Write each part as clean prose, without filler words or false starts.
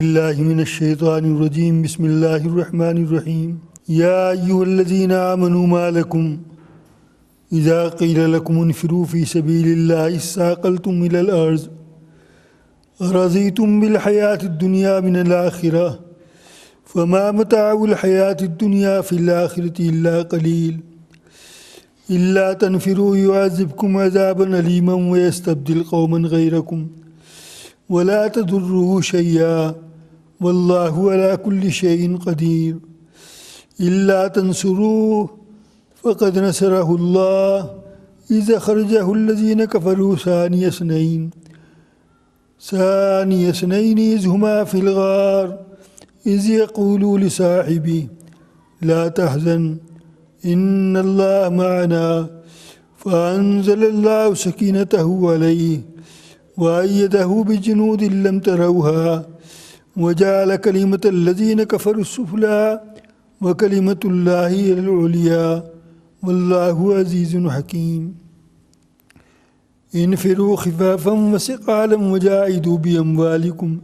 الله من الشيطان الرجيم. بسم الله الرحمن الرحيم. يا أيها الذين آمنوا ما لكم إذا قيل لكم انفروا في سبيل الله استثقلتم إلى الأرض أرضيتم بالحياة الدنيا من الآخرة فما متاع الحياة الدنيا في الآخرة إلا قليل إلا تنفروا يعذبكم عذابا أليما ويستبدل قوما غيركم ولا تضروه شيئا والله على كل شيء قدير إلا تنصروه فقد نصره الله إذ أخرجه الذين كفروا ثاني اثنين إذ هما في الغار إذ يقول لصاحبه لا تحزن إن الله معنا فأنزل الله سكينته عليه وأيده بجنود لم تروها وجعل كلمة الذين كفروا السفلى وكلمة الله هي العليا والله عزيز حكيم. انفروا خفافا وثقالا وجاهدوا بأموالكم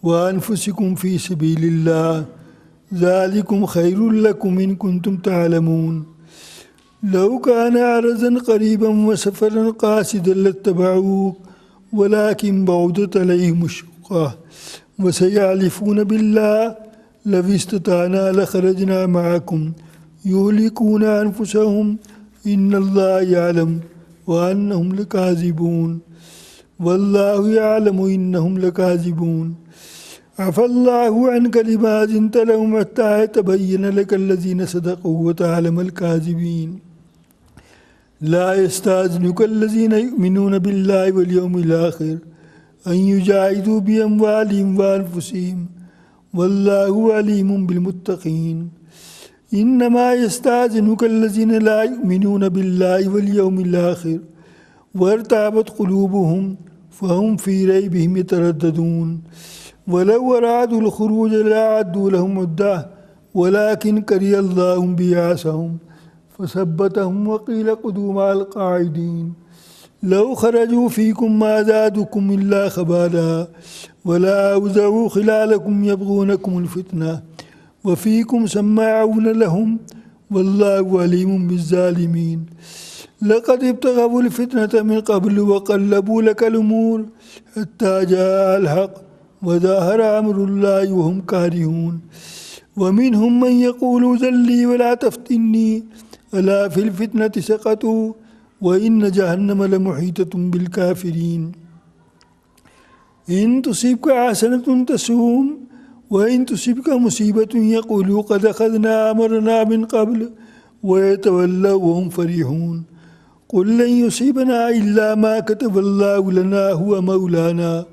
وأنفسكم في سبيل الله ذلكم خير لكم إن كنتم تعلمون. لو كان عرضا قريبا وسفرا قاصدا لاتبعوك ولكن بعدت عليهم الشقة وسيحلفون بالله لو استطعنا لخرجنا معكم يهلكون أنفسهم إن الله يعلم وأنهم لكاذبون والله يعلم إنهم لكاذبون. عفى الله عنك لما أذنت لهم حتى يتبين لك الذين صدقوا وتعلم الكاذبين. لا يستأذنك الذين يؤمنون بالله واليوم الآخر أن يجاهدوا بأموالهم وأنفسهم والله عليم بالمتقين. إنما يستأذنك الذين لا يؤمنون بالله واليوم الآخر وارتابت قلوبهم فهم في ريبهم يترددون. ولو أرادوا الخروج لأعدوا لهم عدة ولكن كره الله بعاثهم فثبتهم وقيل اقعدوا مع القاعدين. لو خرجوا فيكم ما زادوكم إلا خبالا ولا أوزعوا خلالكم يبغونكم الفتنة وفيكم سماعون لهم والله عليم بالظالمين. لقد ابتغوا الفتنة من قبل وقلبوا لك الأمور حتى جاء الحق وظهر أمر الله وهم كارهون. ومنهم من يقول ذلي ولا تفتني ألا في الفتنة سقطوا وإن جهنم لمحيطة بالكافرين. إن تصيبك حسنة تسوهم وإن تصيبك مصيبة يقولوا قد أخذنا أمرنا من قبل ويتولوا وهم فرحون. قل لن يصيبنا إلا ما كتب الله لنا هو مولانا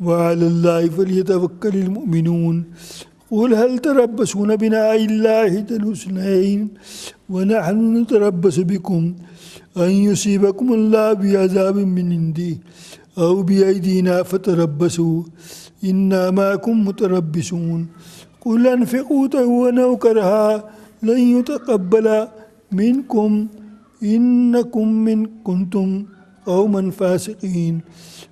وعلى الله فليتوكل المؤمنون. قل هل تربصون بنا إلا إحدى الحسنيين ونحن نتربص بكم أن يصيبكم الله بعذاب من عنده أو بأيدينا فتربصوا إنا معكم متربصون. قل أنفقوا تهونا وكرها لن يتقبل منكم إنكم كنتم قوما فاسقين.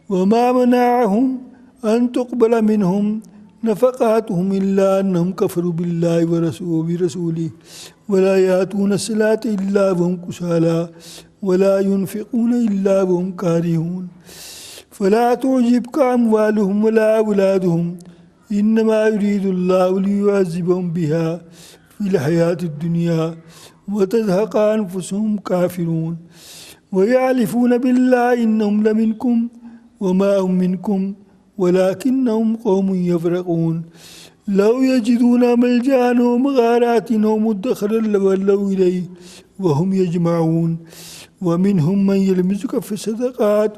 وما منعهم أن تقبل منهم نفقاتهم إلا أنهم كفروا بالله ورسوله ولا يأتون الصلاة إلا وهم كسالى ولا ينفقون إلا وهم كارهون. فلا تعجبك أموالهم ولا أولادهم إنما يريد الله ليعذبهم بها في الحياة الدنيا وتزهق أنفسهم كافرون. ويحلفون بالله إنهم لمنكم وما هم منكم ولكنهم قوم يفرقون. لو يجدون ملجأ أو مغارات أو مدخلا لولوا إليه وهم يجمعون. ومنهم من يلمزك في الصدقات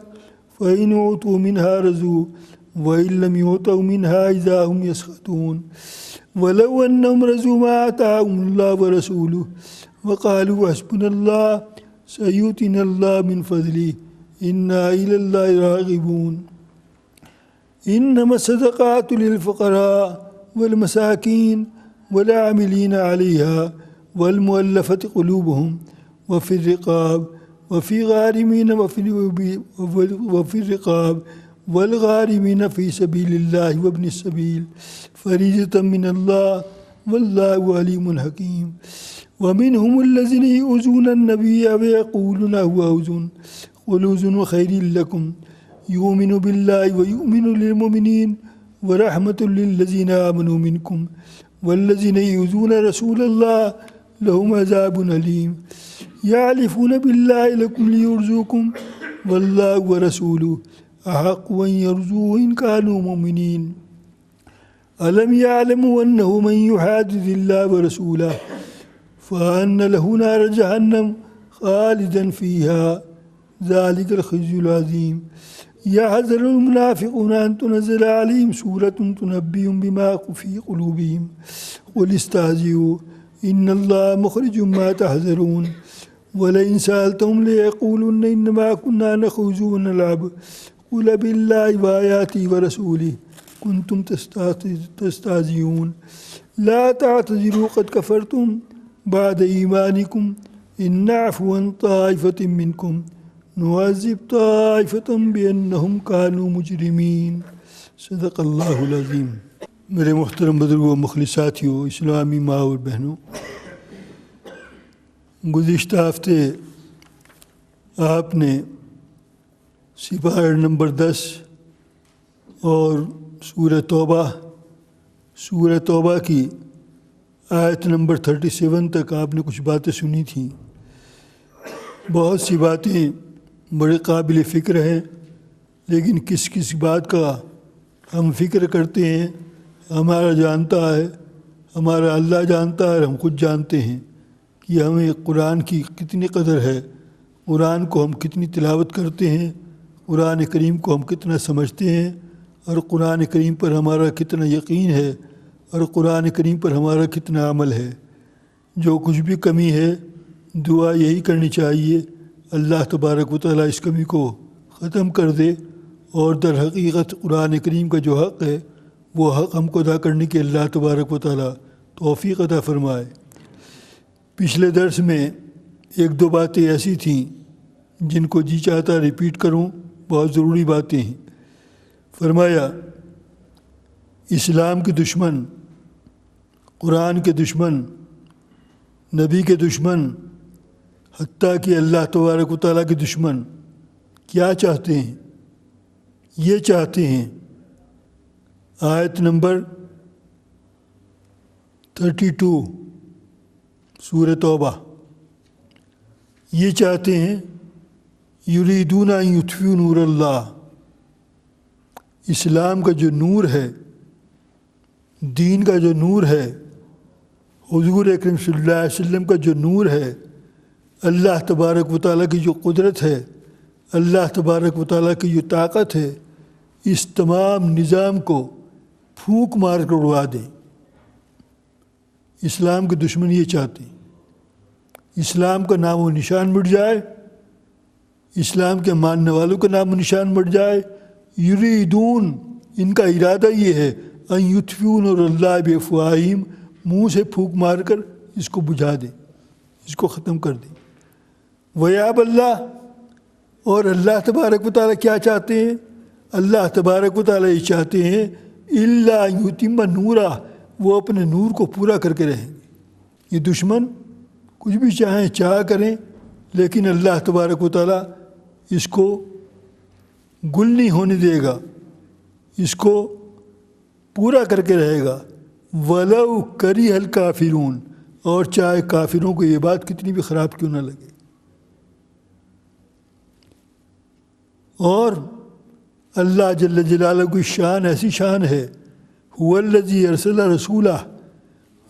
فإن أعطوا منها رضوا وإن لم يعطوا منها إذا هم يسخطون. ولو أنهم رضوا ما آتاهم الله ورسوله وقالوا حسبنا الله سيؤتينا الله من فضله إنا إلى الله راغبون. إنما الصدقات للفقراء والمساكين والعاملين عليها والمؤلفة قلوبهم وفي الرقاب وفي غارمين وفي الرقاب والغارمین فی سبیل اللہ وابن السبیل فریضۃ من اللہ واللہ علیم حکیم ومنهم الذین یؤذون النبی ویقولون هو اذن قل اذن خیر لکم یؤمن باللہ ویؤمن للمؤمنین ورحمۃ للذین آمنوا منکم والذین یؤذون رسول اللہ لهم عذاب علیم یحلفون باللہ لکم لیرضوکم واللہ ورسولہ احق ان یرضوہ ان کانوا مؤمنین الم یعلموا انہ من یحادد اللہ ورسولہ فان له نار جہنم خالدا فیها ذلک الخزي العظیم يحذر المنافقون ان تنزل عليهم سورة تنبئهم بما في قلوبهم قل استهزئوا ان الله مخرج ما تحذرون ولئن سألتهم ليقولن انما كنا نخوض ونلعب قل بالله وآياته ورسوله كنتم تستهزئون لا تعتذروا قد كفرتم بعد إيمانكم إن نعفو عن طائفة منكم نعذب طائفة بأنهم كانوا مجرمين صدق اللہ العظیم۔ میرے محترم بزرگوں و مخلص ساتھیوں، اسلامی ماں اور بہنوں، گزشتہ ہفتے آپ نے سپارہ نمبر 10 اور سورہ توبہ کی آیت نمبر 37 تک آپ نے کچھ باتیں سنی تھیں۔ بہت سی باتیں بڑے قابل فکر ہیں، لیکن کس کس بات کا ہم فکر کرتے ہیں ہمارا جانتا ہے، ہمارا اللہ جانتا ہے، ہم خود جانتے ہیں کہ ہمیں قرآن کی کتنی قدر ہے، قرآن کو ہم کتنی تلاوت کرتے ہیں، قرآن کریم کو ہم کتنا سمجھتے ہیں، اور قرآن کریم پر ہمارا کتنا یقین ہے، اور قرآن کریم پر ہمارا کتنا عمل ہے۔ جو کچھ بھی کمی ہے دعا یہی کرنی چاہیے اللہ تبارک و تعالیٰ اس کمی کو ختم کر دے، اور در حقیقت قرآن کریم کا جو حق ہے وہ حق ہم کو ادا کرنے کے اللہ تبارک و تعالیٰ توفیق عطا فرمائے۔ پچھلے درس میں ایک دو باتیں ایسی تھیں جن کو جی چاہتا ریپیٹ کروں، بہت ضروری باتیں ہیں۔ فرمایا اسلام کے دشمن، قرآن کے دشمن، نبی کے دشمن، حتیٰ کہ اللہ تبارک و تعالیٰ کے دشمن کیا چاہتے ہیں؟ یہ چاہتے ہیں، آیت نمبر 32 سورہ توبہ، یہ چاہتے ہیں یریدون ان یطفئوا نور اللہ، اسلام کا جو نور ہے، دین کا جو نور ہے، حضور اکرم صلی اللہ علیہ وسلم کا جو نور ہے، اللہ تبارک و تعالیٰ کی جو قدرت ہے، اللہ تبارک و تعالیٰ کی جو طاقت ہے، اس تمام نظام کو پھونک مار کر اڑوا دیں۔ اسلام کے دشمن یہ چاہتے ہیں، اسلام کا نام و نشان مٹ جائے، اسلام کے ماننے والوں کا نام و نشان مٹ جائے۔ یریدون، ان کا ارادہ یہ ہے، ان یطفئوا نور اللہ بافواہہم، منہ سے پھونک مار کر اس کو بجھا دیں، اس کو ختم کر دیں۔ ویاب اللہ، اور اللہ تبارک و تعالیٰ کیا چاہتے ہیں؟ اللہ تبارک و تعالیٰ یہ چاہتے ہیں الا ان یتم نورہ، وہ اپنے نور کو پورا کر کے رہیں گے۔ یہ دشمن کچھ بھی چاہیں چاہ کریں، لیکن اللہ تبارک و تعالیٰ اس کو گل نہیں ہونے دے گا، اس کو پورا کر کے رہے گا۔ وَلَوْ كَرِهَ الْكَافِرُونَ، اور چاہے کافروں کو یہ بات کتنی بھی خراب کیوں نہ لگے۔ اور اللہ جل جلالہ کی شان ایسی شان ہے، هُوَ الَّذِي أَرْسَلَ رَسُولَهُ،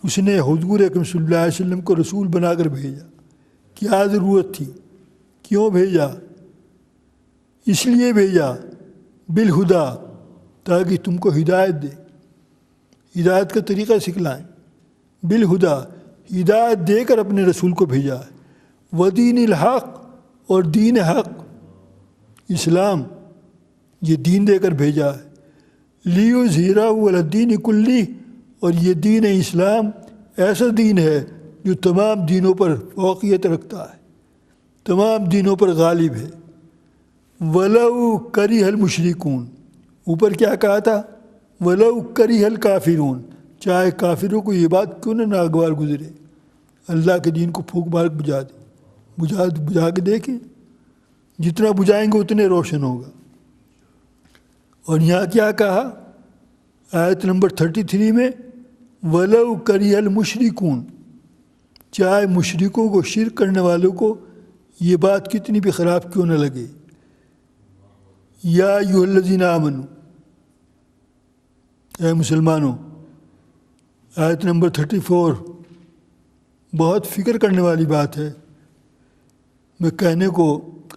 اس نے حضور اکرم صلی اللہ علیہ وسلم کو رسول بنا کر بھیجا۔ کیا ضرورت تھی؟ کیوں بھیجا؟ اس لیے بھیجا بالہدا، تاکہ تم کو ہدایت دے، ہدایت کا طریقہ سکھلائیں۔ بالہدا، ہدایت دے کر اپنے رسول کو بھیجا ہے۔ ودین الحق، اور دین حق، اسلام، یہ دین دے کر بھیجا ہے۔ لیظہرہ علی الدین کلہ، اور یہ دین اسلام ایسا دین ہے جو تمام دینوں پر فوقیت رکھتا ہے، تمام دینوں پر غالب ہے۔ وَلَوْ كَرِهَ الْمُشْرِكُونَ، اوپر کیا کہا تھا؟ وَلَوْ كَرِهَ الْكَافِرُونَ، چاہے کافروں کو یہ بات کیوں نہ ناگوار گزرے، اللہ کے دین کو پھونک مار بجھا دیں، بجھا کے دیکھیں، جتنا بجھائیں گے اتنے روشن ہوگا۔ اور یہاں کیا کہا آیت نمبر 33 میں؟ وَلَوْ كَرِهَ الْمُشْرِكُونَ، چاہے مشرکوں کو، شرک کرنے والوں کو یہ بات کتنی بھی خراب کیوں نہ لگے۔ یا ایھا الذین آمنوا، اے مسلمانوں، آیت نمبر 34 بہت فکر کرنے والی بات ہے۔ میں کہنے کو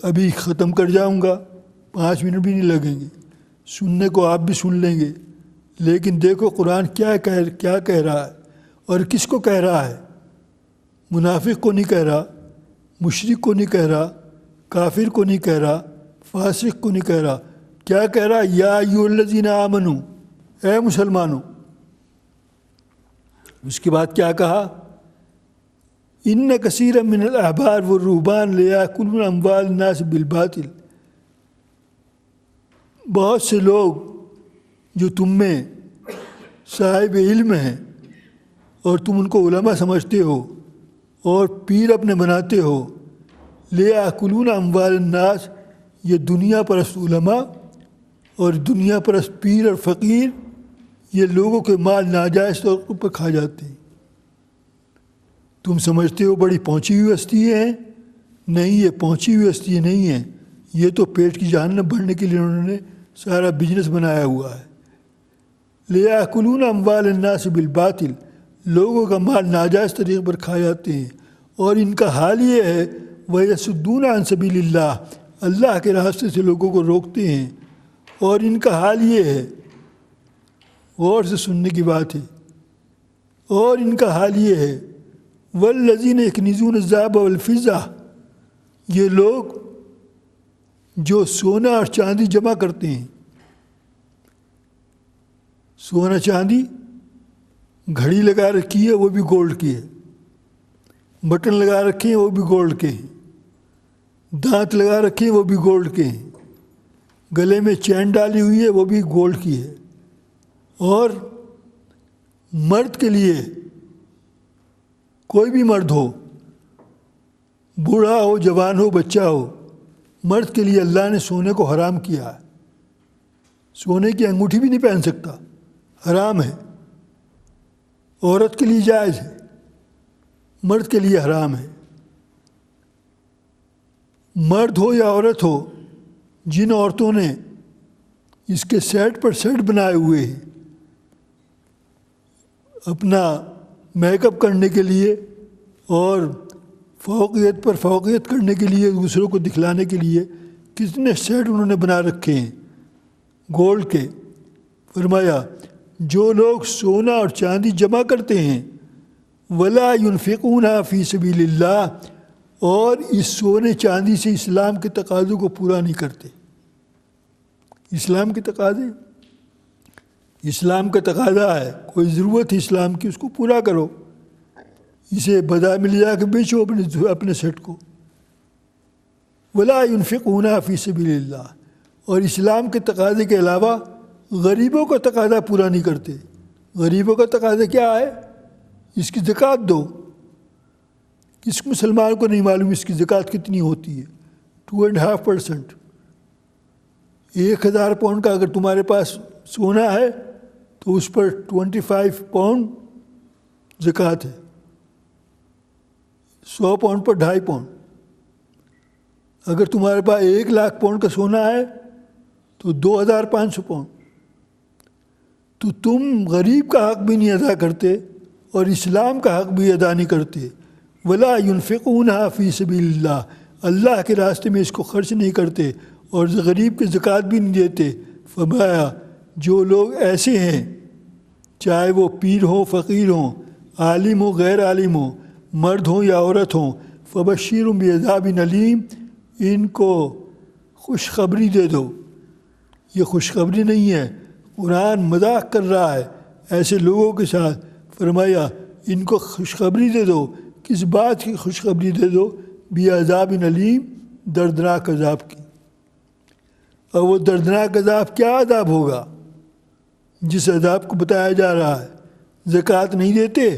ابھی ختم کر جاؤں گا، 5 منٹ بھی نہیں لگیں گے، سننے کو آپ بھی سن لیں گے، لیکن دیکھو قرآن کیا کہہ رہا ہے اور کس کو کہہ رہا ہے۔ منافق کو نہیں کہہ رہا، مشرک کو نہیں کہہ رہا، کافر کو نہیں کہہ رہا، فاسق کو نہیں کہہ رہا، کیا کہہ رہا؟ یا ایھا الذین آمنوا، اے مسلمانوں۔ اس کے بعد کیا کہا؟ ان کثیرا من الاحبار والرہبان لیاکلون اموال الناس بالباطل، بہت سے لوگ جو تم میں صاحب علم ہیں اور تم ان کو علماء سمجھتے ہو اور پیر اپنے بناتے ہو، لیاکلون اموال الناس، یہ دنیا پرست علماء اور دنیا پرست پیر اور فقیر یہ لوگوں کے مال ناجائز طور پر کھا جاتے ہیں۔ تم سمجھتے ہو بڑی پہنچی ہوئی ہستیاں ہیں، نہیں، یہ پہنچی ہوئی ہستیاں نہیں ہیں، یہ تو پیٹ کی جہنم بھرنے کے لیے انہوں نے سارا بزنس بنایا ہوا ہے۔ لیاکلون اموال الناس بالباطل، لوگوں کا مال ناجائز طریقے پر کھا جاتے ہیں، اور ان کا حال یہ ہے وَيَصُدُّونَ عَن سَبِيلِ اللَّهِ، اللہ کے راستے سے لوگوں کو روکتے ہیں، اور ان کا حال یہ ہے، غور سے سننے کی بات ہے، اور ان کا حال یہ ہے وَالَّذِينَ يَكْنِزُونَ الذَّهَبَ وَالْفِضَّةَ، یہ لوگ جو سونا اور چاندی جمع کرتے ہیں، سونا چاندی، گھڑی لگا رکھی ہے وہ بھی گولڈ کی ہے، بٹن لگا رکھے ہیں وہ بھی گولڈ کے ہیں، دانت لگا رکھے ہیں وہ بھی گولڈ کے ہیں، گلے میں چین ڈالی ہوئی ہے وہ بھی گولڈ کی ہے، اور مرد کے لیے کوئی بھی مرد ہو، بوڑھا ہو، جوان ہو، بچہ ہو، مرد کے لیے اللہ نے سونے کو حرام کیا ہے، سونے کی انگوٹھی بھی نہیں پہن سکتا، حرام ہے۔ عورت کے لیے جائز ہے، مرد کے لیے حرام ہے۔ مرد ہو یا عورت ہو، جن عورتوں نے اس کے سیٹ پر سیٹ بنائے ہوئے ہیں اپنا میک اپ کرنے کے لیے اور فوقیت پر فوقیت کرنے کے لیے، دوسروں کو دکھلانے کے لیے، کتنے سیٹ انہوں نے بنا رکھے ہیں گولڈ کے، فرمایا جو لوگ سونا اور چاندی جمع کرتے ہیں وَلَا يُنْفِقُونَ فِي سَبِيلِ اللَّهِ، اور اس سونے چاندی سے اسلام کے تقاضوں کو پورا نہیں کرتے۔ اسلام کے تقاضے، اسلام کا تقاضا ہے، کوئی ضرورت ہے اسلام کی، اس کو پورا کرو، اسے بازار میں لے جا کے بیچو اپنے سیٹ کو۔ وَلَا يُنْفِقُونَ فِي سَبِيلِ اللَّهِ، اور اسلام کے تقاضے کے علاوہ غریبوں کا تقاضا پورا نہیں کرتے۔ غریبوں کا تقاضا کیا ہے؟ اس کی زکوٰۃ دو۔ کس مسلمان کو نہیں معلوم اس کی زکوٰۃ کتنی ہوتی ہے؟ 2.5%۔ 1000 پاؤنڈ کا اگر تمہارے پاس سونا ہے تو اس پر 25 پاؤنڈ زکوٰۃ ہے، 100 پاؤنڈ پر 2.5 پاؤنڈ۔ اگر تمہارے پاس 1 لاکھ پاؤنڈ کا سونا ہے تو 2500 پاؤنڈ۔ تو تم غریب کا حق بھی نہیں ادا کرتے اور اسلام کا حق بھی ادا نہیں کرتے۔ وَلَا يُنْفِقُونَ فِي سَبِيلِ اللَّهِ، اللہ کے راستے میں اس کو خرچ نہیں کرتے اور غریب کی زکوٰۃ بھی نہیں دیتے۔ فرمایا جو لوگ ایسے ہیں، چاہے وہ پیر ہوں، فقیر ہوں، عالم ہو، غیر عالم ہو، مرد ہوں یا عورت ہوں، فَبَشِّرْهُم بِعَذَابٍ أَلِيمٍ، ان کو خوشخبری دے دو۔ یہ خوشخبری نہیں ہے، قرآن مذاق کر رہا ہے ایسے لوگوں کے ساتھ۔ فرمایا ان کو خوشخبری دے دو، کس بات کی خوشخبری دے دو؟ بِعَذَابٍ أَلِيمٍ، دردناک عذاب کی۔ اور وہ دردناک عذاب کیا عذاب ہوگا جس عذاب کو بتایا جا رہا ہے. زکوٰۃ نہیں دیتے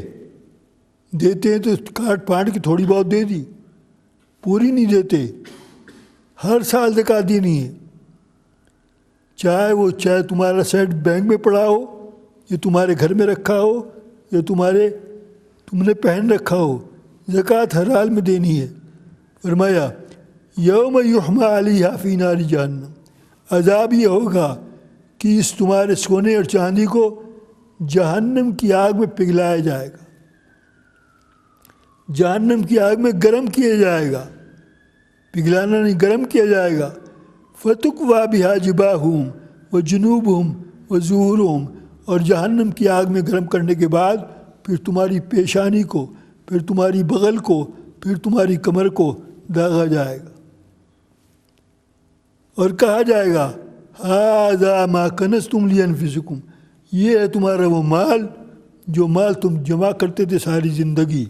ہیں تو کاٹ پھاٹ کی تھوڑی بہت دے دی، پوری نہیں دیتے. ہر سال زکوٰۃ دینی ہے، چاہے تمہارا سیٹ بینک میں پڑا ہو یا تمہارے گھر میں رکھا ہو یا تم نے پہن رکھا ہو، زکوٰۃ ہر حال میں دینی ہے. فرمایا یوم یحمى علیہا فی نار جہنم، عذاب یہ ہوگا کہ اس تمہارے سونے اور چاندی کو جہنم کی آگ میں پگھلایا جائے گا، جہنم کی آگ میں گرم کیا جائے گا، پگھلانا نہیں گرم کیا جائے گا. فَتُكْوَىٰ بِهَا جِبَاهُهُمْ وَجُنُوبُهُمْ وَظُهُورُهُمْ، اور جہنم کی آگ میں گرم کرنے کے بعد پھر تمہاری پیشانی کو، پھر تمہاری بغل کو، پھر تمہاری کمر کو داغا جائے گا اور کہا جائے گا هَذَا مَا كَنَزْتُمْ لِأَنفُسِكُمْ، یہ ہے تمہارا وہ مال جو مال تم جمع کرتے تھے ساری زندگی،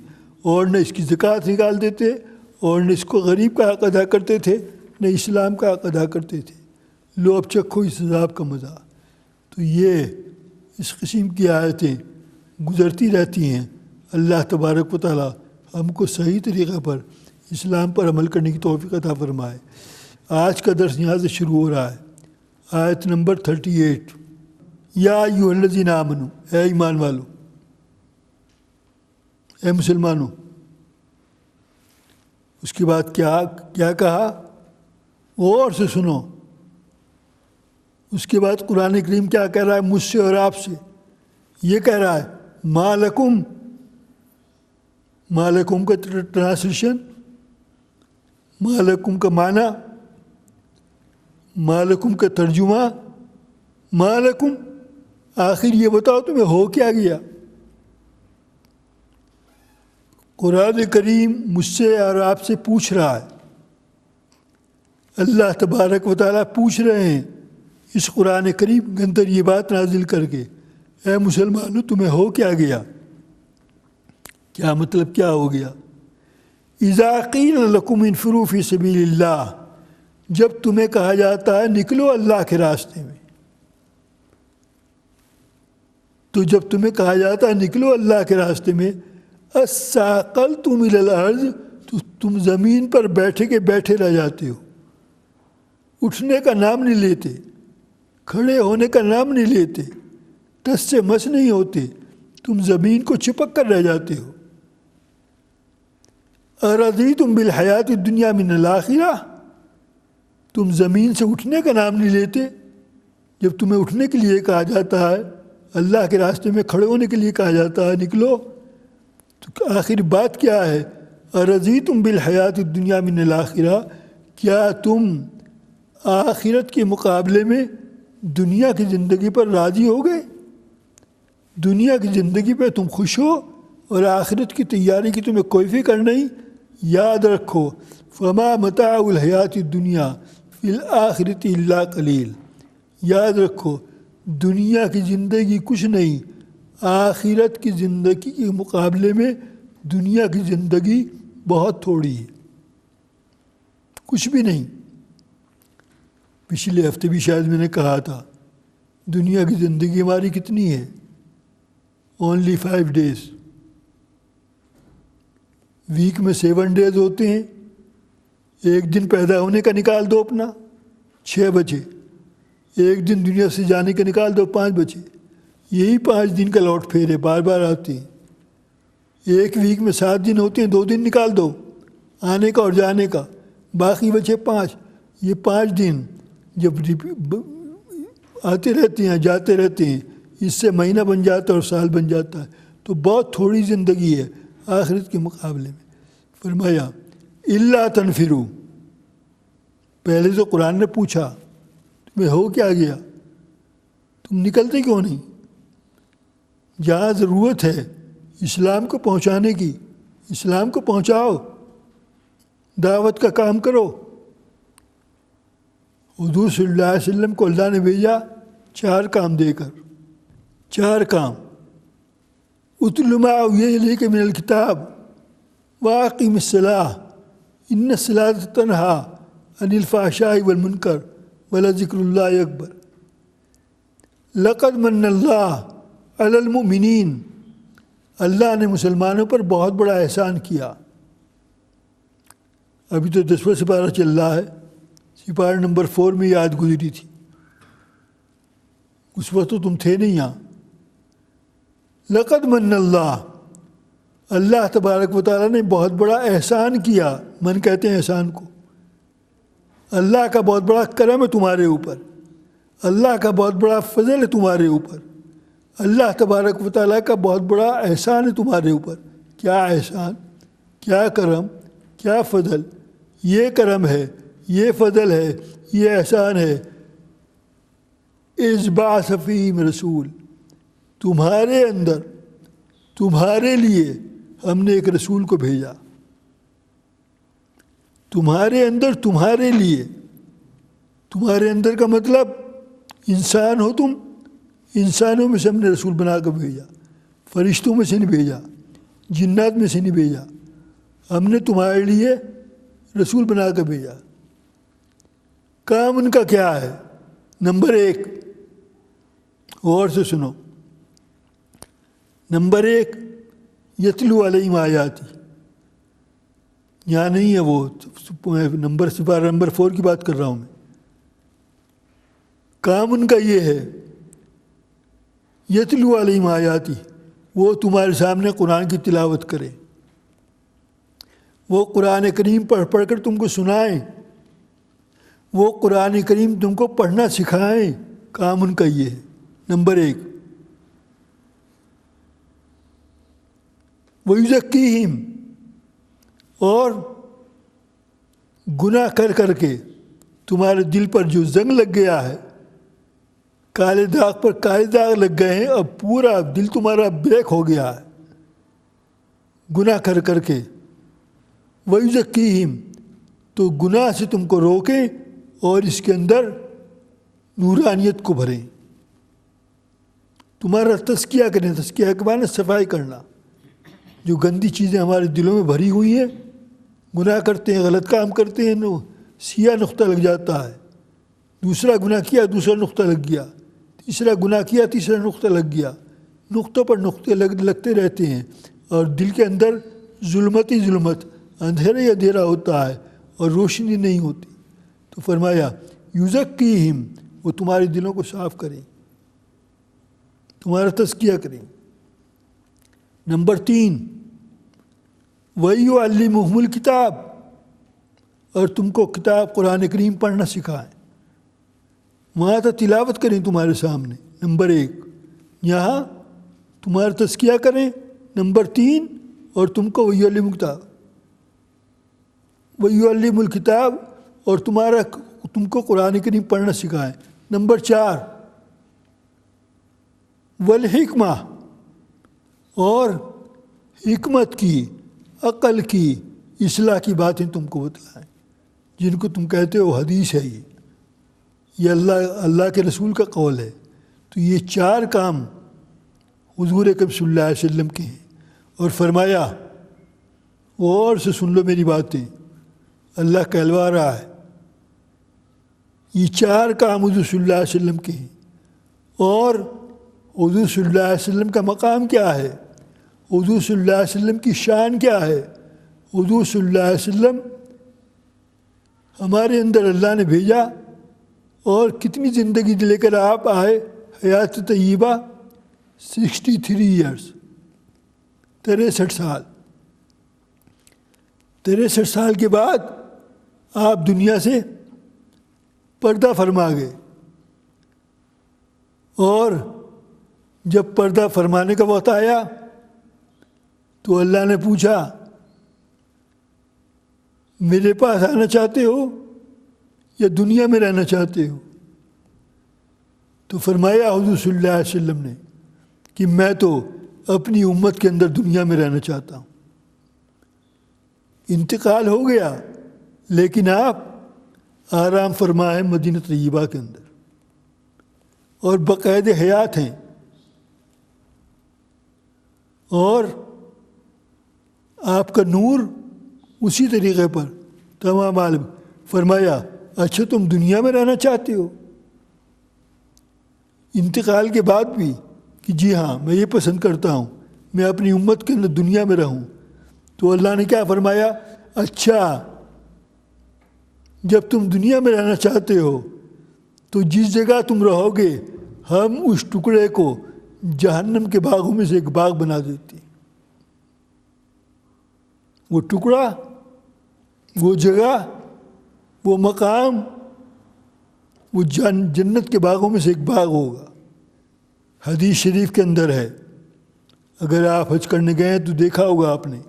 اور نہ اس کی زکوٰۃ نکال دیتے اور نہ اس کو غریب کا حق ادا کرتے تھے نہ اسلام کا حق ادا کرتے تھے. لو اب چکھو اس عذاب کا مزہ. تو یہ اس قسم کی آیتیں گزرتی رہتی ہیں. اللہ تبارک و تعالی ہم کو صحیح طریقے پر اسلام پر عمل کرنے کی توفیق عطا فرمائے. آج کا درس یہاں سے شروع ہو رہا ہے. آیت نمبر 38. یا ایھا الذین آمنوا، اے ایمان والو، اے مسلمانوں. اس کے بعد کیا کہا؟ غور سے سنو. اس کے بعد قرآن کریم کیا کہہ رہا ہے مجھ سے اور آپ سے؟ یہ کہہ رہا ہے ما لکم کا ٹرانسلیشن، ما لکم کا معنی، ما لکم کا ترجمہ، ما لکم، آخر یہ بتاؤ تمہیں ہو کیا گیا؟ قرآن کریم مجھ سے اور آپ سے پوچھ رہا ہے. اللہ تبارک و تعالیٰ پوچھ رہے ہیں اس قرآن کریم کے اندر یہ بات نازل کر کے، اے مسلمانوں تمہیں ہو کیا گیا؟ کیا مطلب کیا ہو گیا؟ اذا قیل لکم انفروا فی سبیل اللہ، جب تمہیں کہا جاتا ہے نکلو اللہ کے راستے میں، تو جب تمہیں کہا جاتا ہے نکلو اللہ کے راستے میں، اثاقلتم الی الارض، تو تم زمین پر بیٹھے کے بیٹھے رہ جاتے ہو، اٹھنے کا نام نہیں لیتے، کھڑے ہونے کا نام نہیں لیتے، ٹس سے مس نہیں ہوتے، تم زمین کو چپک کر رہ جاتے ہو. ارضیتم بالحیات الدنیا من الآخرہ، تم زمین سے اٹھنے کا نام نہیں لیتے. جب تمہیں اٹھنے کے لیے کہا جاتا ہے، اللہ کے راستے میں کھڑے ہونے کے لیے کہا جاتا ہے نکلو، تو آخر بات کیا ہے؟ ارضیتم بالحیات الدنیا من الآخرہ، کیا تم آخرت کے مقابلے میں دنیا کی زندگی پر راضی ہو گئے؟ دنیا کی زندگی پہ تم خوش ہو اور آخرت کی تیاری کی تمہیں کوئی فکر نہیں؟ یاد رکھو فما متاع الحیات الدنیا فی الآخرۃ الا قلیل. یاد رکھو دنیا کی زندگی کچھ نہیں، آخرت کی زندگی کے مقابلے میں دنیا کی زندگی بہت تھوڑی ہے، کچھ بھی نہیں. پچھلے ہفتے بھی شاید میں نے کہا تھا دنیا کی زندگی ہماری کتنی ہے؟ Only 5 days. ویک میں 7 days ہوتے ہیں. ایک دن پیدا ہونے کا نکال دو اپنا 6 بجے، ایک دن دنیا سے جانے کا نکال دو 5 بجے. یہی 5 دن کا لوٹ پھیرے بار بار آتے ہیں. ایک ویک میں 7 دن ہوتے ہیں، 2 دن نکال دو آنے کا اور جانے کا، باقی بچے 5. یہ 5 دن جب آتے رہتے ہیں جاتے رہتے ہیں، اس سے مہینہ بن جاتا ہے اور سال بن جاتا ہے. تو بہت تھوڑی زندگی ہے آخرت کے مقابلے میں. فرمایا الا تنفروا، پہلے تو قرآن نے پوچھا تمہیں ہو کیا گیا، تم نکلتے کیوں نہیں؟ جہاں ضرورت ہے اسلام کو پہنچانے کی، اسلام کو پہنچاؤ، دعوت کا کام کرو. حضور صلی اللہ علیہ وسلم کو اللہ نے بھیجا 4 کام دے کر. 4 کام. اتل ما اوحی الیک من الکتاب واقم الصلاۃ ان الصلاۃ تنہی عن الفحشاء والمنکر ولذکر اللہ اکبر۔ لقد من اللہ علی المؤمنین، اللہ نے مسلمانوں پر بہت بڑا احسان کیا۔ ابھی تو 10واں سپارہ چل رہا ہے، سپارہ نمبر 4 میں یاد گزری تھی، اس وقت تو تم تھے نہیں یہاں۔ لقد من اللہ، اللہ تبارک و تعالیٰ نے بہت بڑا احسان کیا، من کہتے ہیں احسان کو۔ اللہ کا بہت بڑا کرم ہے تمہارے اوپر، اللہ کا بہت بڑا فضل ہے تمہارے اوپر، اللہ تبارک و تعالیٰ کا بہت بڑا احسان ہے تمہارے اوپر۔ کیا احسان، کیا کرم، کیا فضل؟ یہ کرم ہے، یہ فضل ہے، یہ احسان ہے۔ اذ بعث فیہم رسول، تمہارے اندر، تمہارے لیے ہم نے ایک رسول کو بھیجا۔ تمہارے اندر، تمہارے لیے، تمہارے اندر کا مطلب انسان ہو تم، انسانوں میں سے ہم نے رسول بنا کر بھیجا، فرشتوں میں سے نہیں بھیجا، جنات میں سے نہیں بھیجا، ہم نے تمہارے لیے رسول بنا کر بھیجا۔ کام ان کا کیا ہے؟ نمبر 1، غور سے سنو، نمبر 1، یتلو علیہم آیاتی، یہاں نہیں ہے وہ سپارہ نمبر 4 کی بات کر رہا ہوں میں۔ کام ان کا یہ ہے، یتلو علیہم آیاتی، وہ تمہارے سامنے قرآن کی تلاوت کریں، وہ قرآن کریم پڑھ پڑھ کر تم کو سنائیں، وہ قرآن کریم تم کو پڑھنا سکھائیں۔ کام ان کا یہ ہے، نمبر 1۔ وَيُزَكِّيهِمْ، اور گناہ کر کر کے تمہارے دل پر جو زنگ لگ گیا ہے، کالے داغ پر کالے داغ لگ گئے ہیں، اب پورا دل تمہارا بریک ہو گیا ہے گناہ کر کر کے۔ وَيُزَكِّيهِمْ، تو گناہ سے تم کو روکیں اور اس کے اندر نورانیت کو بھریں، تمہارا تزکیہ کریں۔ تزکیہ کے معنی صفائی کرنا، جو گندی چیزیں ہمارے دلوں میں بھری ہوئی ہیں، گناہ کرتے ہیں، غلط کام کرتے ہیں، سیاہ نقطہ لگ جاتا ہے، دوسرا گناہ کیا دوسرا نقطہ لگ گیا، تیسرا گناہ کیا تیسرا نقطہ لگ گیا، نقطوں پر نقطے لگتے رہتے ہیں، اور دل کے اندر ظلمت ہی ظلمت، اندھیرا ہی اندھیرا ہوتا ہے اور روشنی نہیں ہوتی۔ تو فرمایا یزکیہم، وہ تمہارے دلوں کو صاف کریں، تمہارا تزکیہ کریں۔ نمبر 3، وَيُعَلِّمُهُمُ الْكِتَابَ، اور تم کو کتاب قرآن کریم پڑھنا سکھائیں، وہاں تو تلاوت کریں تمہارے سامنے، نمبر 1۔ یہاں تمہارا تزکیہ کریں، نمبر 3، اور تم کو وَيُعَلِّمُ الْكِتَابَ، وَيُعَلِّمُ الْكِتَابَ، اور تم کو قرآن کریم پڑھنا سکھائیں، نمبر 4۔ وَالْحِکْمَةِ، اور حکمت کی، عقل کی، اصلاح کی باتیں تم کو بتلائیں، جن کو تم کہتے ہو حدیث ہے، یہ اللہ کے رسول کا قول ہے۔ تو یہ 4 کام حضور اکرم صلی اللہ علیہ وسلم کے ہیں، اور فرمایا غور سے سن لو میری باتیں، اللہ کہلوا رہا ہے، یہ 4 کام حضور صلی اللہ علیہ وسلم کے ہیں۔ اور حضور صلی اللہ علیہ وسلم کا مقام کیا ہے، حضور صلی اللہ علیہ وسلم کی شان کیا ہے؟ حضور صلی اللہ علیہ وسلم ہمارے اندر اللہ نے بھیجا، اور کتنی زندگی لے کر آپ آئے، حیات طیبہ 63 ایئرس، 63 سال، 63 سال کے بعد آپ دنیا سے پردہ فرما گئے، اور جب پردہ فرمانے کا وقت آیا تو اللہ نے پوچھا میرے پاس آنا چاہتے ہو یا دنیا میں رہنا چاہتے ہو؟ تو فرمایا حضور صلی اللہ علیہ وسلم نے کہ میں تو اپنی امت کے اندر دنیا میں رہنا چاہتا ہوں۔ انتقال ہو گیا، لیکن آپ آرام فرما ہے مدینہ طیبہ کے اندر، اور باقاعد حیات ہیں، اور آپ کا نور اسی طریقے پر تمام عالم۔ فرمایا اچھا تم دنیا میں رہنا چاہتے ہو انتقال کے بعد بھی کہ جی ہاں میں یہ پسند کرتا ہوں میں اپنی امت کے اندر دنیا میں رہوں، تو اللہ نے کیا فرمایا، اچھا جب تم دنیا میں رہنا چاہتے ہو تو جس جگہ تم رہو گے ہم اس ٹکڑے کو جہنم کے باغوں میں سے ایک باغ بنا دیتے ہیں۔ وہ ٹکڑا، وہ جگہ، وہ مقام، وہ جنت کے باغوں میں سے ایک باغ ہوگا۔ حدیث شریف کے اندر ہے، اگر آپ حج کرنے گئے ہیں تو دیکھا ہوگا آپ نے،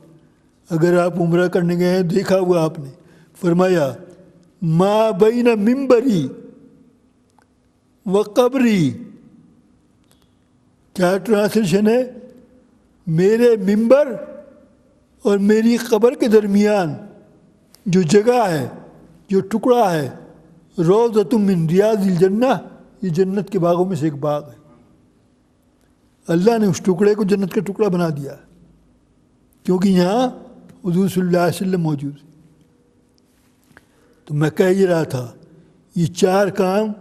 اگر آپ عمرہ کرنے گئے ہیں دیکھا ہوگا آپ نے، فرمایا ما بین ممبری و قبری، کیا ٹرانسلیشن ہے، میرے ممبر اور میری قبر کے درمیان جو جگہ ہے، جو ٹکڑا ہے، روضۃ من ریاض الجنہ، یہ جنت کے باغوں میں سے ایک باغ ہے۔ اللہ نے اس ٹکڑے کو جنت کا ٹکڑا بنا دیا کیونکہ یہاں حضور صلی اللہ علیہ وسلم موجود ہے۔ تو میں کہہ ہی رہا تھا یہ 4 کام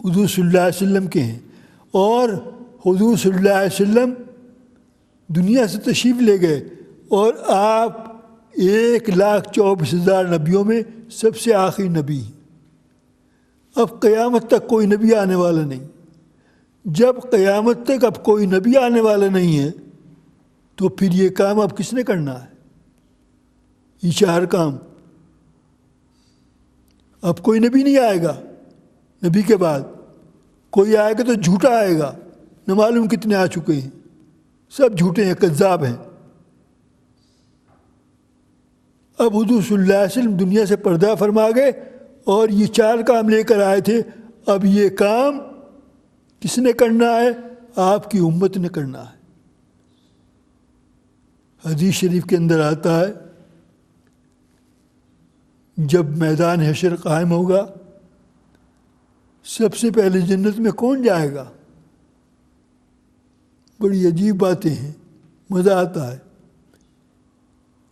حضور صلی اللہ علیہ وسلم کے ہیں، اور حضور صلی اللہ علیہ وسلم دنیا سے تشریف لے گئے اور آپ 1,24,000 نبیوں میں سب سے آخری نبی ہیں۔ اب قیامت تک کوئی نبی آنے والا نہیں۔ جب قیامت تک اب کوئی نبی آنے والا نہیں ہے تو پھر یہ کام اب کس نے کرنا ہے؟ یہ 4 کام۔ اب کوئی نبی نہیں آئے گا، نبی کے بعد کوئی آئے گا تو جھوٹا آئے گا، نہ معلوم کتنے آ چکے ہیں، سب جھوٹے ہیں، کذاب ہیں۔ اب حضور صلی اللہ علیہ وسلم دنیا سے پردہ فرما گئے اور یہ 4 کام لے کر آئے تھے۔ اب یہ کام کس نے کرنا ہے؟ آپ کی امت نے کرنا ہے۔ حدیث شریف کے اندر آتا ہے جب میدان حشر قائم ہوگا سب سے پہلے جنت میں کون جائے گا؟ بڑی عجیب باتیں ہیں، مزہ آتا ہے۔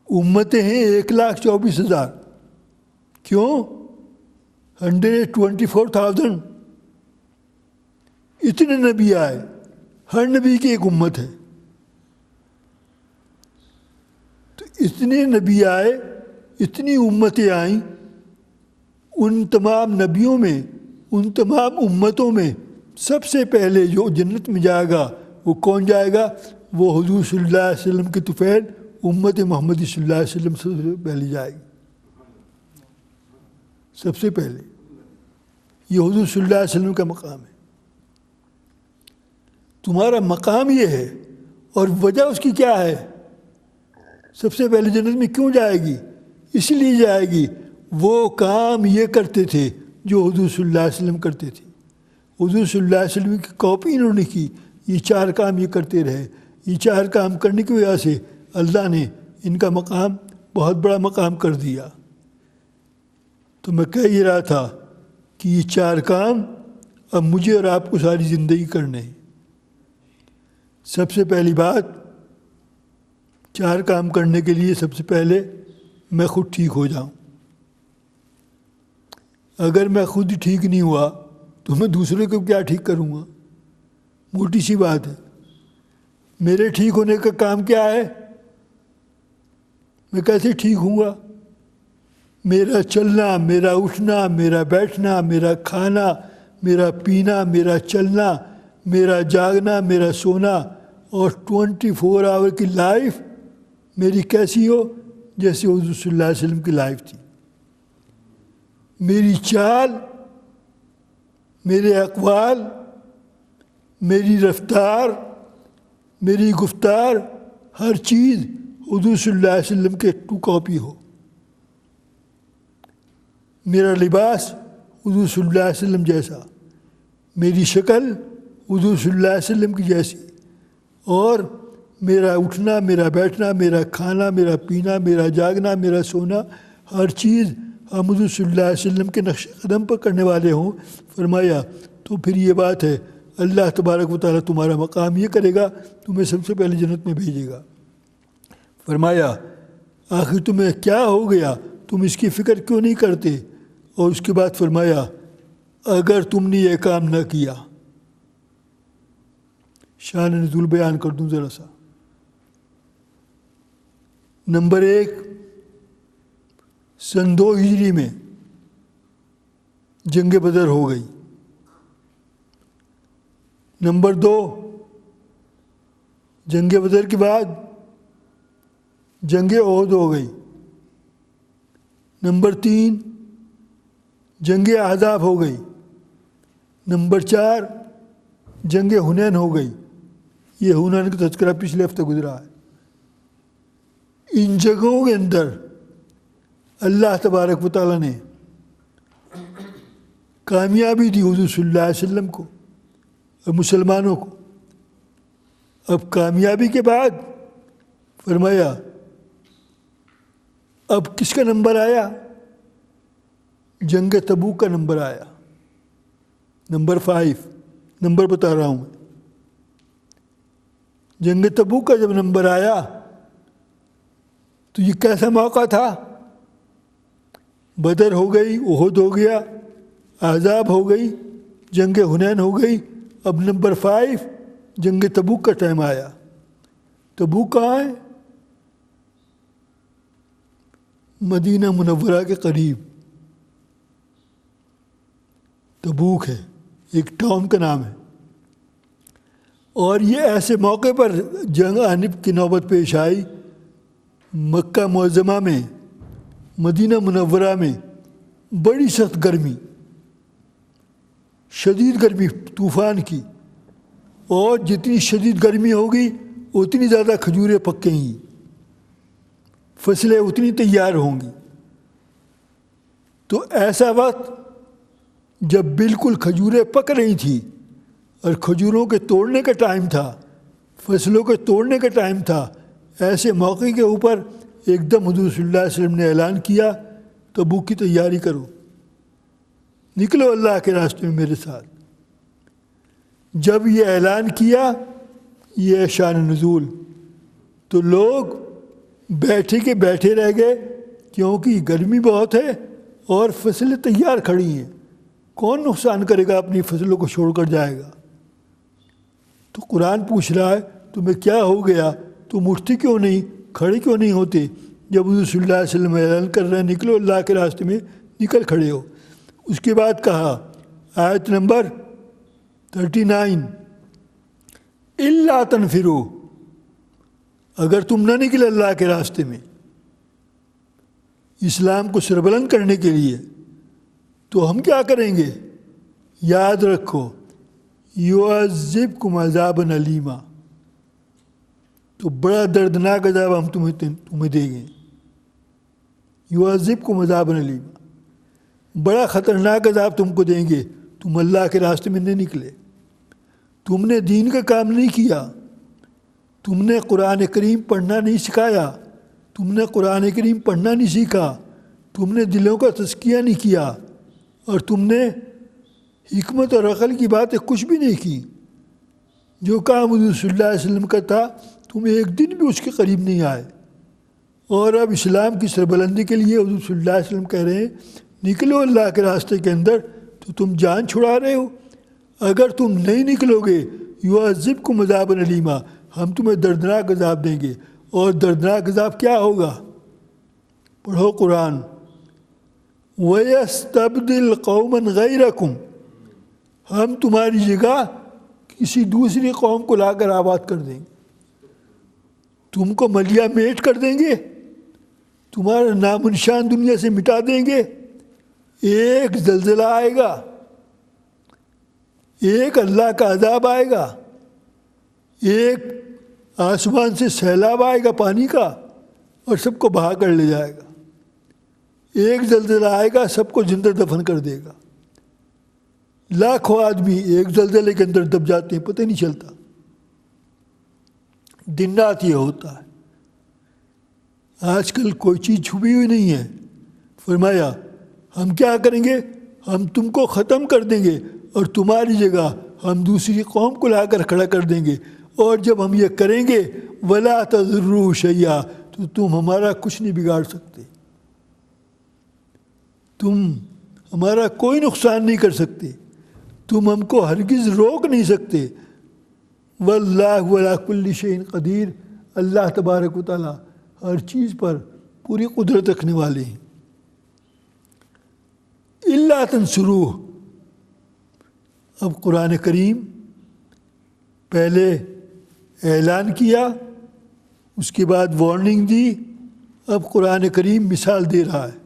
امتیں ہیں 1,24,000، کیوں؟ 124,000 اتنے نبی آئے، ہر نبی کی ایک امت ہے۔ تو اتنے نبی آئے، اتنی امتیں آئیں، ان تمام نبیوں میں، ان تمام امتوں میں سب سے پہلے جو جنت میں جائے گا وہ کون جائے گا؟ وہ حضور صلی اللہ علیہ وسلم کی طفیل امت محمدی صلی اللہ علیہ وسلم سے پہلے جائے گی۔ سب سے پہلے یہ حضور صلی اللہ علیہ وسلم کا مقام ہے۔ تمہارا مقام یہ ہے، اور وجہ اس کی کیا ہے؟ سب سے پہلے جنت میں کیوں جائے گی؟ اس لیے جائے گی وہ کام یہ کرتے تھے جو حضور صلی اللہ علیہ وسلم کرتے تھے۔ حضور صلی اللہ علیہ وسلم کی کاپی انہوں نے کی، یہ 4 کام یہ کرتے رہے۔ یہ 4 کام کرنے کی وجہ سے اللہ نے ان کا مقام بہت بڑا مقام کر دیا۔ تو میں کہہ ہی رہا تھا کہ یہ 4 کام اب مجھے اور آپ کو ساری زندگی کرنے ہیں۔ سب سے پہلی بات، 4 کام کرنے کے لیے سب سے پہلے میں خود ٹھیک ہو جاؤں۔ اگر میں خود ٹھیک نہیں ہوا تو میں دوسرے کو کیا ٹھیک کروں گا؟ موٹی سی بات ہے۔ میرے ٹھیک ہونے کا کام کیا ہے؟ میں کیسے ٹھیک ہوں گا؟ میرا چلنا، میرا اٹھنا، میرا بیٹھنا، میرا کھانا، میرا پینا، میرا چلنا، میرا جاگنا، میرا سونا، اور 24 آور کی لائف میری کیسی ہو؟ جیسے حضور صلی اللہ علیہ وسلم کی لائف تھی۔ میری چال، میرے اقوال، میری رفتار، میری گفتار، ہر چیز حضور صلی اللہ علیہ وسلم کے 2 کاپی ہو۔ میرا لباس حضور صلی اللہ علیہ وسلم جیسا، میری شکل حضور صلی اللہ علیہ وسلم کی جیسی، اور میرا اٹھنا، میرا بیٹھنا، میرا کھانا، میرا پینا، میرا جاگنا، میرا سونا، ہر چیز ہم حضور صلی اللہ علیہ وسلم کے نقش قدم پر کرنے والے ہوں۔ فرمایا تو پھر یہ بات ہے، اللہ تبارک و تعالیٰ تمہارا مقام یہ کرے گا، تمہیں سب سے پہلے جنت میں بھیجے گا۔ فرمایا آخر تمہیں کیا ہو گیا؟ تم اس کی فکر کیوں نہیں کرتے؟ اور اس کے بعد فرمایا اگر تم نے یہ کام نہ کیا. شان نزول بیان کر دوں ذرا سا. نمبر 1، سن 2 ہجری میں جنگ بدر ہو گئی. نمبر 2، جنگ بدر کے بعد جنگ احد ہو گئی. نمبر 3، جنگ احزاب ہو گئی. نمبر 4، جنگ حنین ہو گئی. یہ حنین کا تذکرہ پچھلے ہفتے گزرا ہے. ان جگہوں کے اندر اللہ تبارک و تعالیٰ نے کامیابی دی حضور صلی اللہ علیہ وسلم کو اور مسلمانوں کو. اب کامیابی کے بعد فرمایا اب کس کا نمبر آیا؟ جنگ تبوک کا نمبر آیا. نمبر 5 نمبر بتا رہا ہوں میں. جنگ تبوک کا جب نمبر آیا تو یہ کیسا موقع تھا؟ بدر ہو گئی، احد ہو گیا، احزاب ہو گئی، جنگ حنین ہو گئی. اب نمبر 5 جنگ تبوک کا ٹائم آیا. تبوک کہاں ہے؟ مدینہ منورہ کے قریب تبوک ہے، ایک ٹاؤن کا نام ہے. اور یہ ایسے موقع پر جنگ آنے کی نوبت پیش آئی. مکہ معظمہ میں، مدینہ منورہ میں بڑی سخت گرمی، شدید گرمی طوفان کی. اور جتنی شدید گرمی ہوگی اتنی زیادہ کھجوریں پکیں گی، فصلیں اتنی تیار ہوں گی. تو ایسا وقت جب بالکل کھجوریں پک رہی تھیں اور کھجوروں کے توڑنے کا ٹائم تھا، فصلوں کے توڑنے کا ٹائم تھا، ایسے موقع کے اوپر ایک دم حضور صلی اللہ علیہ وسلم نے اعلان کیا تبوک کی تیاری کرو، نکلو اللہ کے راستے میں میرے ساتھ. جب یہ اعلان کیا، یہ شان نزول، تو لوگ بیٹھے کے بیٹھے رہ گئے کیونکہ گرمی بہت ہے اور فصلیں تیار کھڑی ہیں. کون نقصان کرے گا؟ اپنی فصلوں کو چھوڑ کر جائے گا. تو قرآن پوچھ رہا ہے تمہیں کیا ہو گیا؟ تم اٹھتے کیوں نہیں، کھڑے کیوں نہیں ہوتے؟ جب حضور صلی اللہ علیہ وسلم اعلان کر رہے ہیں نکلو اللہ کے راستے میں، نکل کھڑے ہو. اس کے بعد کہا آیت نمبر 39، الا تنفروا، اگر تم نہ نکلے اللہ کے راستے میں اسلام کو سربلند کرنے کے لیے تو ہم کیا کریں گے؟ یاد رکھو یعذبکم عذابا علیما، تو بڑا دردناک عذاب ہم تمہیں دیں گے. یعذبکم عذابا علیما، بڑا خطرناک عذاب تم کو دیں گے. تم اللہ کے راستے میں نہیں نکلے، تم نے دین کا کام نہیں کیا، تم نے قرآن کریم پڑھنا نہیں سکھایا، تم نے قرآن کریم پڑھنا نہیں سیکھا، تم نے دلوں کا تزکیہ نہیں کیا، اور تم نے حکمت اور عقل کی باتیں کچھ بھی نہیں کی. جو کام حضور صلی اللہ علیہ وسلم کا تھا تم ایک دن بھی اس کے قریب نہیں آئے. اور اب اسلام کی سربلندی کے لیے حضور صلی اللہ علیہ وسلم کہہ رہے ہیں نکلو اللہ کے راستے کے اندر، تو تم جان چھڑا رہے ہو. اگر تم نہیں نکلو گے یعذبکم عذابا علیما، ہم تمہیں دردناک عذاب دیں گے. اور دردناک عذاب کیا ہوگا؟ پڑھو قرآن. وَيَسْتَبْدِلْ قَوْمًا غَيْرَكُمْ، ہم تمہاری جگہ کسی دوسری قوم کو لا کر آباد کر دیں گے، تم کو ملیا میٹ کر دیں گے، تمہارا نام و نشان دنیا سے مٹا دیں گے. ایک زلزلہ آئے گا، ایک اللہ کا عذاب آئے گا، ایک آسمان سے سیلاب آئے گا پانی کا اور سب کو بہا کر لے جائے گا. ایک زلزلہ آئے گا سب کو زندہ دفن کر دے گا. لاکھوں آدمی ایک زلزلے کے اندر دب جاتے ہیں، پتہ نہیں چلتا. دن رات یہ ہوتا ہے. آج کل کوئی چیز چھپی ہوئی نہیں ہے. فرمایا ہم کیا کریں گے؟ ہم تم کو ختم کر دیں گے اور تمہاری جگہ ہم دوسری قوم کو لا کر کھڑا کر دیں گے. اور جب ہم یہ کریں گے وَلَا تَضُرُّوا شَيْئًا، تو تم ہمارا کچھ نہیں بگاڑ سکتے. تم ہمارا کوئی نقصان نہیں کر سکتے، تم ہم کو ہرگز روک نہیں سکتے۔ واللہ علی کل شیء قدیر، اللہ تبارک و تعالیٰ ہر چیز پر پوری قدرت رکھنے والے ہیں۔ الا تنصروہ، اب قرآن کریم پہلے اعلان کیا، اس کے بعد وارننگ دی، اب قرآن کریم مثال دے رہا ہے۔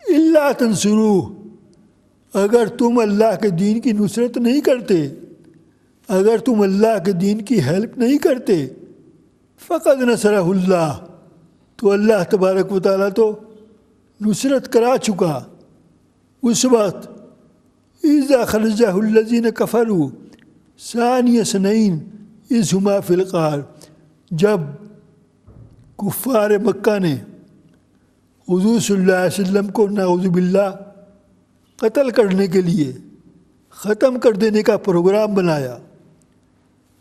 الا تنصروہ، اگر تم اللہ کے دین کی نصرت نہیں کرتے، اگر تم اللہ کے دین کی ہیلپ نہیں کرتے، فقد نصرہ اللہ، تو اللہ تبارک و تعالیٰ تو نصرت کرا چکا۔ اس وقت اذا خرجہ الذین کفروا ثانی اثنین اذ ہما فی الغار، جب کفار مکہ نے حضور صلی اللہ علیہ وسلم کو نعوذ باللہ قتل کرنے کے لیے، ختم کر دینے کا پروگرام بنایا،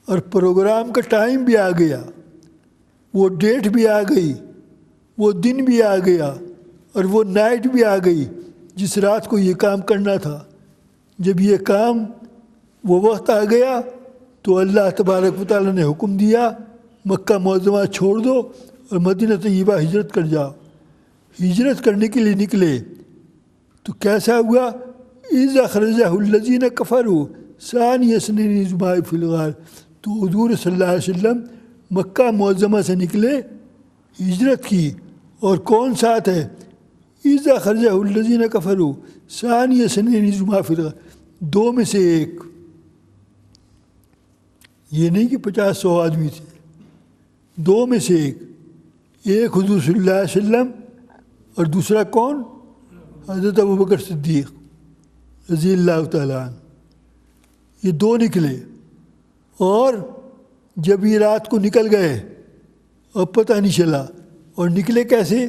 اور پروگرام کا ٹائم بھی آ گیا، وہ ڈیٹ بھی آ گئی، وہ دن بھی آ گیا، اور وہ نائٹ بھی آ گئی جس رات کو یہ کام کرنا تھا۔ جب یہ کام وہ وقت آ گیا تو اللہ تبارک و تعالیٰ نے حکم دیا مکہ معظمہ چھوڑ دو اور مدینہ طیبہ ہجرت کر جاؤ۔ ہجرت کرنے کے لیے نکلے تو کیسا ہوا؟ اذا خرجہ الذین کفروا ثانی اثنین اذ ہما فی الغار، تو حضور صلی اللہ علیہ وسلم مکہ معظمہ سے نکلے، ہجرت کی، اور کون ساتھ ہے؟ اذا خرجہ الذین کفروا ثانی اثنین اذ ہما فی الغار، دو میں سے ایک، یہ نہیں کہ 50-100 آدمی تھے، دو میں سے ایک حضور صلی اللہ علیہ وسلم اور دوسرا کون؟ حضرت ابوبکر صدیق رضی اللہ تعالیٰ عنہ، یہ دو نکلے، اور جب یہ رات کو نکل گئے اب پتہ نہیں چلا، اور نکلے کیسے؟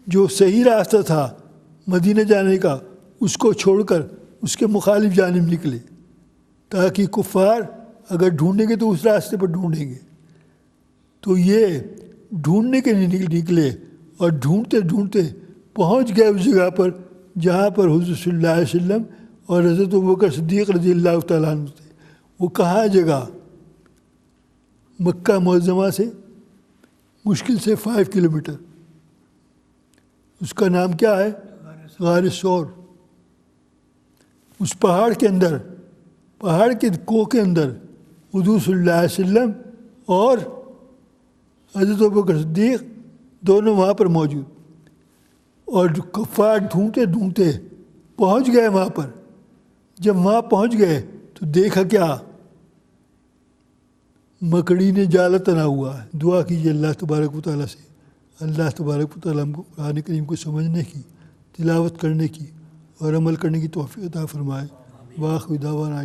جو صحیح راستہ تھا مدینہ جانے کا اس کو چھوڑ کر اس کے مخالف جانب نکلے، تاکہ کفار اگر ڈھونڈیں گے تو اس راستے پر ڈھونڈیں گے۔ تو یہ ڈھونڈنے کے لیے نکلے، اور ڈھونڈتے ڈھونڈتے پہنچ گئے اس جگہ پر جہاں پر حضور صلی اللہ علیہ وسلم اور حضرت ابوبکر صدیق رضی اللہ تعالیٰ عنہ تھے۔ وہ کہاں جگہ؟ مکہ معظمہ سے مشکل سے 5 کلومیٹر، اس کا نام کیا ہے؟ غار ثور۔ اس پہاڑ کے اندر، پہاڑ کے کوہ کے اندر حضور صلی اللہ علیہ وسلم اور حضرت ابوبکر صدیق دونوں وہاں پر موجود، اور کفار ڈھونڈتے ڈھونڈتے پہنچ گئے وہاں پر۔ جب وہاں پہنچ گئے تو دیکھا کیا؟ مکڑی نے جال تنا ہوا ہے۔ دعا کیجیے اللہ تبارک و تعالیٰ سے، اللہ تبارک و تعالیٰ ہم کو قرآن کریم کو سمجھنے کی، تلاوت کرنے کی اور عمل کرنے کی توفیق عطا فرمائے۔ واخر دعوانا